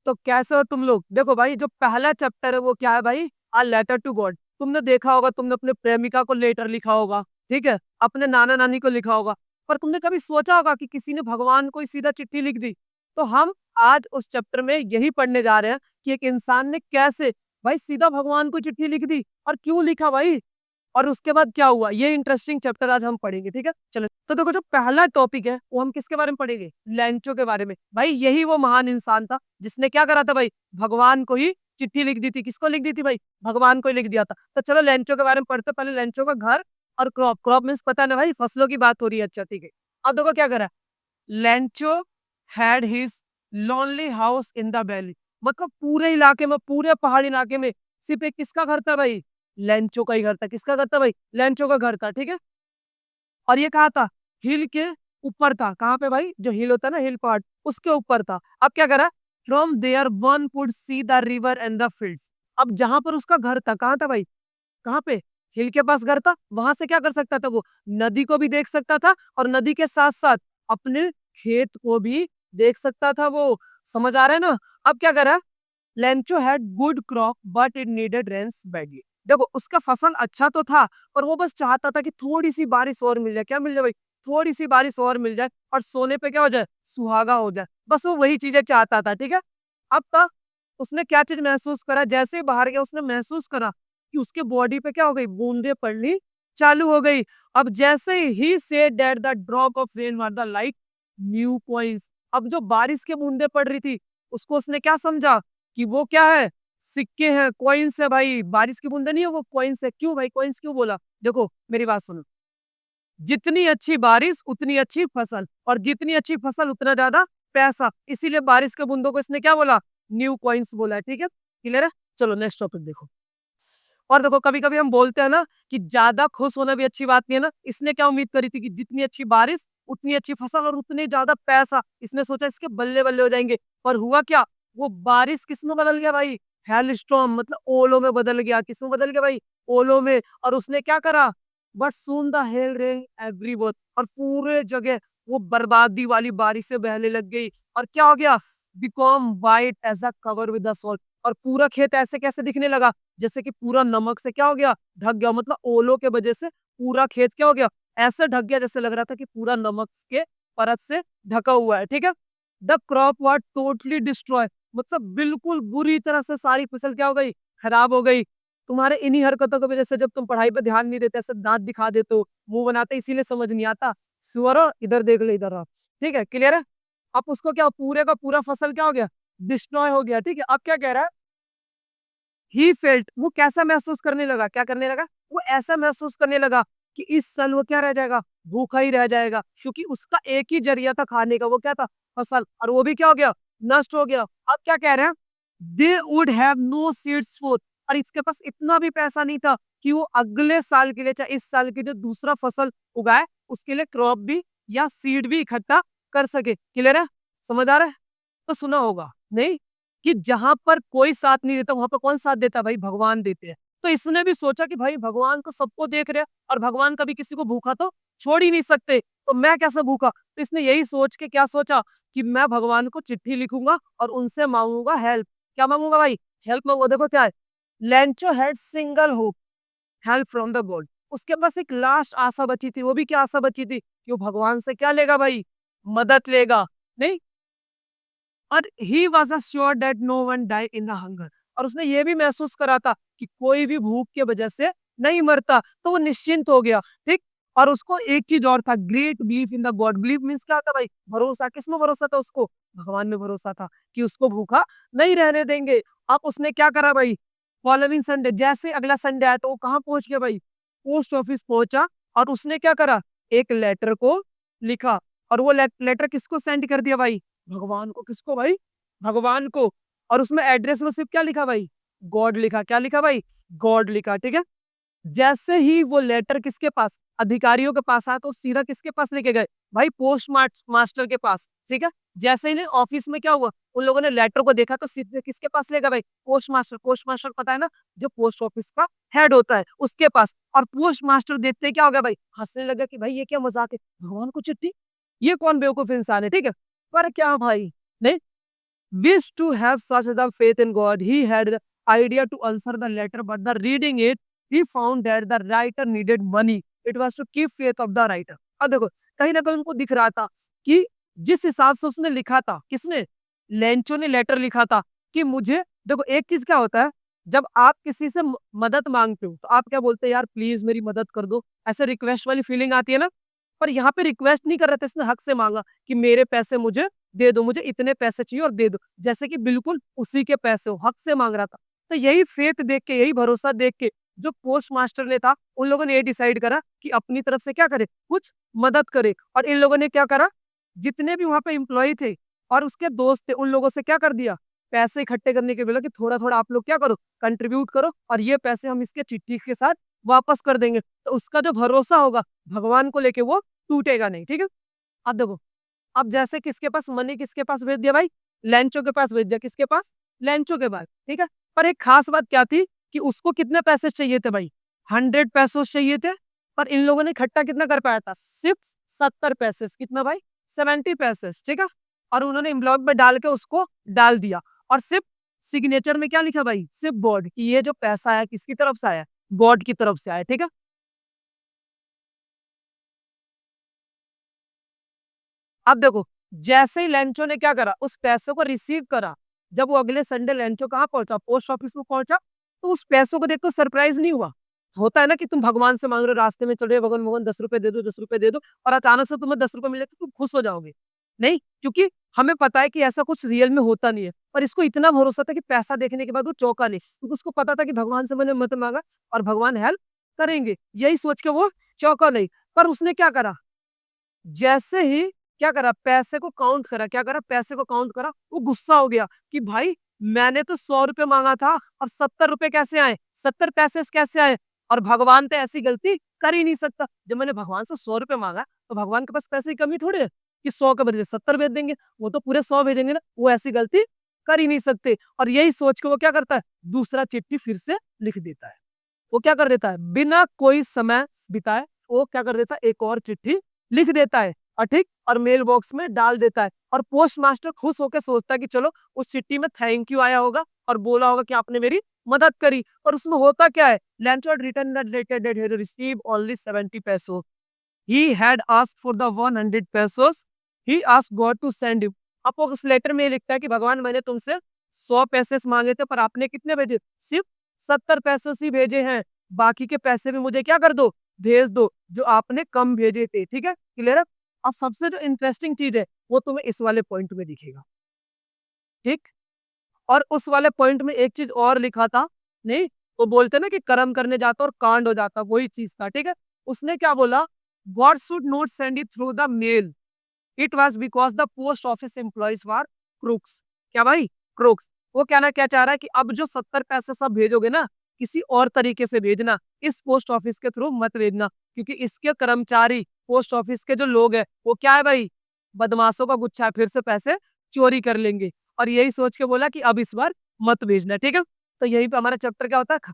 तो कैसे हो तुम लोग? देखो भाई, जो पहला चैप्टर है वो क्या है भाई? A letter to God. तुमने देखा होगा, तुमने अपने प्रेमिका को लेटर लिखा होगा, ठीक है, अपने नाना नानी को लिखा होगा। पर तुमने कभी सोचा होगा कि किसी ने भगवान को ही सीधा चिट्ठी लिख दी? तो हम आज उस चैप्टर में यही पढ़ने जा रहे हैं कि एक इंसान ने कैसे भाई सीधा भगवान को चिट्ठी लिख दी और क्यों लिखा भाई, और उसके बाद क्या हुआ। ये इंटरेस्टिंग चैप्टर आज हम पढ़ेंगे, ठीक है। चलो, तो देखो, जो पहला टॉपिक है वो हम किसके बारे में पढ़ेंगे? लेंचो के बारे में। भाई यही वो महान इंसान था जिसने क्या करा था भाई, भगवान को ही चिट्ठी लिख दी थी। किसको लिख दी थी भाई? भगवान को ही लिख दिया था। तो चलो लेंचो के बारे में पढ़ते। पहले लेंचो का घर और क्रॉप, क्रॉप मीन्स पता है ना भाई, फसलों की बात हो रही है। अच्छा ठीक है, अब देखो क्या करा। Lencho had his lonely house in the valley. मतलब पूरे इलाके में, पूरे पहाड़ी इलाके में सिर्फ एक किसका घर था भाई? लेंचो का ही घर था। किसका घर था भाई? लेंचो का घर था, ठीक है। और ये कहा था, हिल के ऊपर था। कहाँ पे भाई? जो हिल होता है ना, हिल पार्ट, उसके ऊपर था। अब क्या करा, from there one could see the river and the fields. अब जहां पर उसका घर था, कहाँ था भाई? कहाँ पे? हिल के पास घर था। वहां से क्या कर सकता था वो? नदी को भी देख सकता था, और नदी के साथ साथ अपने खेत को भी देख सकता था वो। समझ आ रहा है ना? अब क्या करा, Lencho had good crop but it needed rains badly. देखो, उसका फसल अच्छा तो था, पर वो बस चाहता था कि थोड़ी सी बारिश और मिल जाए। क्या मिल जाए भाई? थोड़ी सी बारिश और मिल जाए और सोने पे क्या हो जाए, सुहागा हो जाए। बस वो वही चीजें चाहता था, ठीक है। अब तक उसने क्या चीज महसूस करा, जैसे ही बाहर गया उसने महसूस करा कि उसके बॉडी पे क्या हो गई, बूंदे पड़नी चालू हो गई। अब जैसे he said that the drop of rain were the like new coins. अब जो बारिश के बूंदे पड़ रही थी, उसको उसने क्या समझा कि वो क्या है, सिक्के हैं, कॉइन्स है भाई। बारिश की बूंदे नहीं है, वो कॉइन्स है। क्यों भाई कॉइन्स क्यों बोला? देखो मेरी बात सुनो, जितनी अच्छी बारिश उतनी अच्छी फसल, और जितनी अच्छी फसल उतना ज्यादा पैसा। इसीलिए बारिश के बूंदों को इसने क्या बोला? न्यू कॉइन्स बोला है, ठीक है। क्लियर है? चलो नेक्स्ट टॉपिक देखो। और देखो, कभी कभी हम बोलते हैं ना कि ज्यादा खुश होना भी अच्छी बात नहीं है ना। इसने क्या उम्मीद करी थी कि जितनी अच्छी बारिश उतनी अच्छी फसल और उतने ज्यादा पैसा। इसने सोचा इसके बल्ले बल्ले हो जाएंगे। पर हुआ क्या, वो बारिश किस में बदल गया भाई? हेल स्टॉर्म, मतलब ओलो में बदल गया। किस में बदल गया भाई? ओलो में। और उसने क्या करा, but soon the hell rain everywhere. और पूरे जगह वो बर्बादी वाली बारिश से बहने लग गई। और क्या हो गया, become white as a cover with the salt. और पूरा खेत ऐसे कैसे दिखने लगा, जैसे कि पूरा नमक से क्या हो गया, ढक गया। मतलब ओलो के वजह से पूरा खेत क्या हो गया, ऐसे ढक गया जैसे लग रहा था कि पूरा नमक के परत से ढका हुआ है, ठीक है। The crop was totally destroy. मतलब बिल्कुल बुरी तरह से सारी फसल क्या हो गई, खराब हो गई। तुम्हारे इन्हीं हरकतों की वजह से जब तुम पढ़ाई पे ध्यान नहीं देते, ऐसे दांत दिखा देते हो, मुंह बनाते, इसीलिए समझ नहीं आता। सुअरो इधर देख ले, इधर आप, ठीक है, क्लियर है। अब उसको क्या, पूरे का पूरा फसल क्या हो गया, डिस्ट्रॉय हो गया, ठीक है। अब क्या कह रहा है, ही फेल्ट, वो कैसा महसूस करने लगा, क्या करने लगा, वो ऐसा महसूस करने लगा कि इस साल वो क्या रह जाएगा, भूखा ही रह जाएगा। क्योंकि उसका एक ही जरिया था खाने का, वो क्या था, फसल, और वो भी क्या हो गया, नष्ट हो गया। अब क्या कह रहे हैं, they would have no seeds for. और इसके पास इतना भी पैसा नहीं था कि वो अगले साल के लिए, चाहे इस साल के लिए दूसरा फसल उगाए, उसके लिए क्रॉप भी या सीड भी इकट्ठा कर सके। क्लियर है? समझ आ रहा है? तो सुना होगा नहीं, कि जहां पर कोई साथ नहीं देता वहां पर कौन साथ देता है भाई, भगवान देते हैं। तो इसने भी सोचा कि भाई भगवान तो सबको देख रहे हैं, और भगवान कभी किसी को भूखा तो छोड़ ही नहीं सकते, तो मैं कैसे भूखा। तो इसने यही सोच के क्या सोचा कि मैं भगवान को चिट्ठी लिखूंगा और उनसे मांगूंगा हेल्प। क्या मांगूंगा भाई? हेल्प मांगो। देखो क्या है, Lencho had single hope, help from the God. उसके पास एक लास्ट आशा बची थी। वो भी क्या आशा बची थी, कि वो भगवान से क्या लेगा भाई, मदद लेगा। नहीं, और he was sure that no one die in the hunger. और उसने ये भी महसूस करा था कि कोई भी भूख के वजह से नहीं मरता। तो वो निश्चिंत हो गया, ठीक। और उसको एक चीज और था, great belief in the God. Belief means क्या था भाई, भरोसा। किसमें भरोसा था उसको? भगवान में भरोसा था कि उसको भूखा नहीं रहने देंगे। अब उसने क्या करा भाई, फॉलोइंग संडे, जैसे अगला संडे आया तो वो कहाँ पहुंच गया भाई, पोस्ट ऑफिस पहुंचा। और उसने क्या करा, एक लेटर को लिखा। और वो लेटर किसको सेंड कर दिया भाई, भगवान को। किसको भाई? भगवान को। और उसमें एड्रेस में सिर्फ क्या लिखा भाई, गॉड लिखा। क्या लिखा भाई? गॉड लिखा, ठीक है। जैसे ही वो लेटर किसके पास, अधिकारियों के पास आया, तो सीधा किसके पास लेके गए भाई, पोस्ट मास्टर के पास, ठीक है। जैसे ही ऑफिस में क्या हुआ, उन लोगों ने लेटर को देखा तो सीधे किसके पास ले गए भाई, पोस्ट मास्टर। पोस्ट मास्टर पता है ना, जो पोस्ट ऑफिस का हेड होता है, उसके पास। और पोस्ट मास्टर देखते ही क्या हो गया भाई, हंसने लगा कि भाई ये क्या मजाक है, भगवान को चिट्ठी, ये कौन बेवकूफ इंसान है, ठीक है। पर क्या भाई, नहीं, wish to have such the faith in God. He had the idea to answer the letter, but the reading it, he found that the writer needed money. It was to keep faith of the writer. अब देखो, कहीं ना कहीं उनको दिख रहा था कि जिस हिसाब से उसने लिखा था, किसने, लेंचो ने लेटर लिखा था कि मुझे, देखो एक चीज क्या होता है, जब आप किसी से मदद मांगते हो तो आप क्या बोलते हैं, यार प्लीज मेरी मदद कर दो, ऐसे रिक्वेस्ट वाली फीलिंग आती है ना। पर यहाँ पे रिक्वेस्ट नहीं कर रहे थे, इसने हक से मांगा कि मेरे पैसे मुझे दे दो, मुझे इतने पैसे चाहिए और दे दो, जैसे कि बिल्कुल उसी के पैसे हो, हक से मांग रहा था। तो यही फेथ देख के, यही भरोसा देख के जो पोस्ट मास्टर ने था, उन लोगों ने ये डिसाइड करा कि अपनी तरफ से क्या करे, कुछ मदद करे। और इन लोगों ने क्या करा, जितने भी वहां पे एम्प्लॉय थे और उसके दोस्त थे, उन लोगों से क्या कर दिया, पैसे इकट्ठे करने के बोला कि थोड़ा थोड़ा आप लोग क्या करो, कंट्रीब्यूट करो, और ये पैसे हम इसके चिट्ठी के साथ वापस कर देंगे। तो उसका जो भरोसा होगा भगवान को लेके, वो टूटेगा नहीं। ठीक है, अब देखो, अब जैसे किसके पास मनी, किसके पास भेज दिया भाई, लेंचो के पास भेज दिया, किसके पास, लेंचो के पास। ठीक है, पर एक खास बात क्या थी कि उसको कितने पैसे चाहिए थे भाई, 100 पैसे चाहिए थे। पर इन लोगों ने इकट्ठा कितना कर पाया था, सिर्फ 70 पैसे। कितना भाई, 70 पैसे। ठीक है, और उन्होंने इन्वलॉप में डाल के उसको डाल दिया, और सिर्फ सिग्नेचर में क्या लिखा भाई, सिर्फ बोर्ड की, ये जो पैसा आया किसकी तरफ से आया, बोर्ड की तरफ से आया। ठीक है, अब देखो, जैसे ही लेंचो ने क्या करा, उस पैसों को रिसीव करा, जब वो अगले संडे लेंचो कहाँ पहुंचा, पोस्ट ऑफिस में पहुंचा, तो उस पैसों को देखकर सरप्राइज नहीं हुआ। होता है ना कि तुम भगवान से मांग रहे हो, रास्ते में चल रहे हो, भगवान भगवान 10 रुपए दे दो, 10 रुपए दे दो, और अचानक से तुम्हें 10 रुपए मिले तो तुम खुश हो जाओगे, नहीं, क्योंकि हमें पता है कि ऐसा कुछ रियल में होता नहीं है। पर इसको इतना भरोसा था कि पैसा देखने के बाद वो चौंका नहीं, क्योंकि उसको पता था कि भगवान से मैंने मत मांगा और भगवान हेल्प करेंगे, यही सोच के वो चौंका नहीं। पर उसने क्या करा, जैसे ही क्या करा, पैसे को काउंट करा, क्या करा, पैसे को काउंट करा, वो गुस्सा हो गया कि भाई मैंने तो 100 रुपए मांगा था और 70 रुपए कैसे आए, 70 पैसे कैसे आए, और भगवान तो ऐसी गलती कर ही नहीं सकता। जब मैंने भगवान से 100 रुपए मांगा तो भगवान के पास पैसे की कमी थोड़ी है कि 100 के बदले 70 भेज देंगे, वो तो पूरे 100 भेजेंगे ना, वो ऐसी गलती कर ही नहीं सकते। और यही सोच के वो क्या करता है, दूसरा चिट्ठी फिर से लिख देता है। वो क्या कर देता है, बिना कोई समय बिताए वो क्या कर देता है, एक और चिट्ठी लिख देता है, और ठीक, और मेल बॉक्स में डाल देता है। और पोस्ट मास्टर खुश होकर सोचता है कि चलो उस चिट्ठी में थैंक यू आया होगा और बोला होगा कि आपने मेरी मदद करी। और उसमें होता क्या है, लैंचो had written that later that he had received only 70 pesos. He had asked for the 100 pesos. He asked God to send him. अब वो उस लेटर में ये लिखता है कि भगवान मैंने तुमसे 100 पैसे मांगे थे, पर आपने कितने भेजे, सिर्फ 70 पैसे ही भेजे हैं, बाकी के पैसे भी मुझे क्या कर दो, भेज दो, जो आपने कम भेजे थे। ठीक है, क्लियर है। अब सबसे जो इंटरेस्टिंग चीज है वो तुम्हें इस वाले पॉइंट में दिखेगा। ठीक, और उस वाले पॉइंट में एक चीज और लिखा था, नहीं, वो बोलते ना कि कर्म करने जाता और कांड हो जाता, वही चीज था। ठीक है, उसने क्या बोला, God should not send it through the mail, it was because the post office employees were crooks. क्या भाई, क्रूक्स। वो कहना क्या चाह रहा है कि अब जो 70 पैसे सब भेजोगे ना, किसी और तरीके से भेजना, इस पोस्ट ऑफिस के थ्रू मत भेजना, क्योंकि इसके कर्मचारी, पोस्ट ऑफिस के जो लोग हैं, वो क्या है भाई, बदमाशों का गुच्छा है, फिर से पैसे चोरी कर लेंगे। और यही सोच के बोला कि अब इस बार मत भेजना। ठीक है, तो यही पे हमारा चैप्टर क्या होता है,